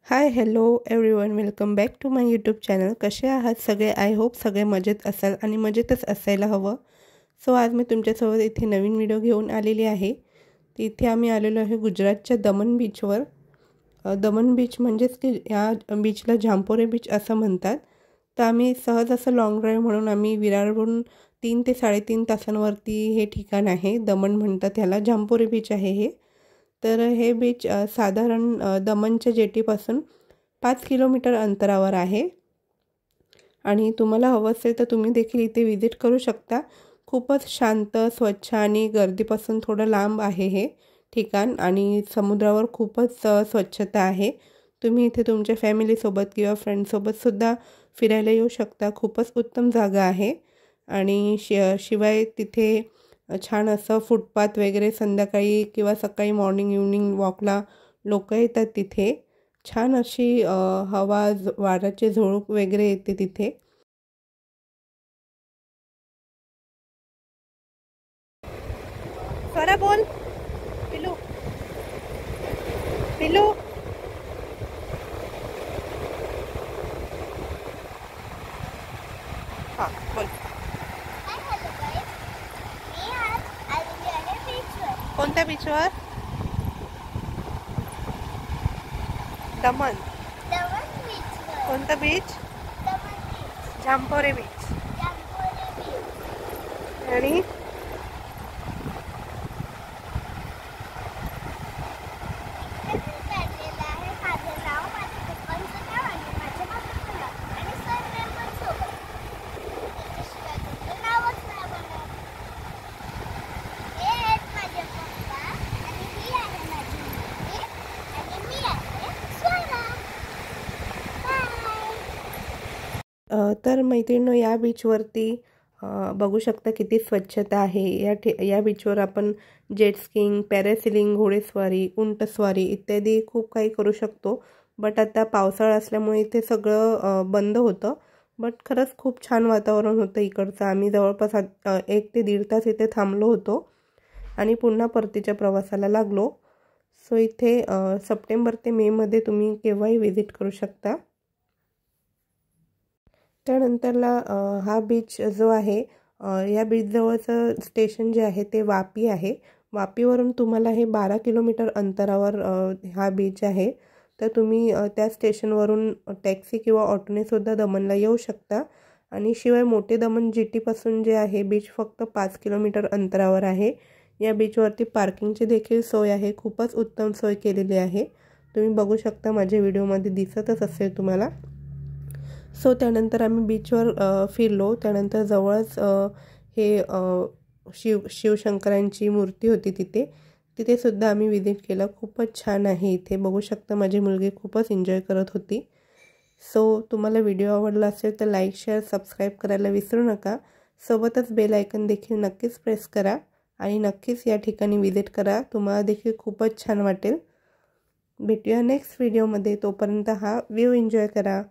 High hello everyone, welcome back to my YouTube channel. कसे आहात सगळे? आय होप सगळे मजेत असाल आणि मजेतच असायला हवं. सो आज मी तुमच्यासोबत इथे नवीन व्हिडिओ घेऊन आलेली आहे. इथे आम्ही आलेलो आहे गुजरातच्या दमण बीचवर. दमण बीच म्हणजेच की या बीचला झांपोरे बीच असं म्हणतात. तर आम्ही सहज असं लॉंग ड्राईव्ह म्हणून आम्ही विरारवरून 3 ते 3.5 तासांवरती हे ठिकाण आहे. दमण म्हणतात ह्याला, झांपोरे बीच आहे हे. तर हे बीच साधारण दमणच्या जेटीपासून 5 किलोमीटर अंतरावर आहे आणि तुम्हाला हवं असेल तर तुम्ही देखील इथे विजिट करू शकता. खूपच शांत, स्वच्छ आणि गर्दीपासून थोडं लांब आहे हे ठिकाण आणि समुद्रावर खूपच स्वच्छता आहे. तुम्ही इथे तुमच्या फॅमिलीसोबत किंवा फ्रेंड्ससोबतसुद्धा फिरायला येऊ शकता. खूपच उत्तम जागा आहे आणि शिवाय तिथे छान असं फुटपाथ वगैरे संध्याकाळी किंवा सकाळी मॉर्निंग इव्हनिंग वॉकला लोक येतात तिथे. छान अशी हवा, वाऱ्याचे झुळूक वगैरे येते तिथे. स्वरा बोल. पिलू पिलू हां बोल. कोणत्या बीचवर? दमण. कोणतं बीच? झांपोरे बीच. आणि तर मैत्रिणींनो, या बीचवरती बघू शकता किती स्वच्छता आहे. या बीचवर आपण जेट स्कीइंग, पॅरासेलिंग, घोडेस्वारी, उंटस्वारी इत्यादी खूप काही करू शकतो. बट आता पावसाळा असल्यामुळे इथे सगळं बंद होतं. बट खरंच खूप छान वातावरण होतं इकडचं. आम्ही जवळपास 1 ते 1.5 तास इथे थांबलो होतो आणि पुन्हा परतीच्या प्रवासाला लागलो. सो इथे सप्टेंबर ते मेमध्ये तुम्ही केव्हाही व्हिजिट करू शकता. त्यानंतरला हा बीच जो आहे, या बीचजवळचं स्टेशन जे आहे ते वापी आहे. वापीवरून तुम्हाला हे 12 किलोमीटर अंतरावर हा बीच आहे. तर तुम्ही त्या स्टेशनवरून टॅक्सी किंवा ऑटोनेसुद्धा दमणला येऊ शकता. आणि शिवाय मोठे दमण जेटीपासून जे आहे बीच फक्त 5 किलोमीटर अंतरावर आहे. या बीचवरती पार्किंगची देखील सोय आहे. खूपच उत्तम सोय केलेली आहे. तुम्ही बघू शकता, माझ्या व्हिडिओमध्ये दिसतच असेल तुम्हाला. सो त्यानंतर आम्ही बीचवर फिरलो. त्यानंतर जवळच हे शिवशंकरांची मूर्ती होती तिथे सुद्धा आम्ही विजिट केलं. खूपच छान आहे इथे. बघू शकता माझी मुलगी खूपच एन्जॉय करत होती. सो तुम्हाला व्हिडिओ आवडला असेल तर लाईक, शेअर, सबस्क्राईब करायला विसरू नका. सोबतच बेल आयकन देखील नक्कीच प्रेस करा आणि नक्कीच या ठिकाणी विजिट करा. तुम्हाला देखील खूपच छान वाटेल. भेटूया नेक्स्ट व्हिडिओमध्ये. तोपर्यंत हा व्ह्यू एन्जॉय करा.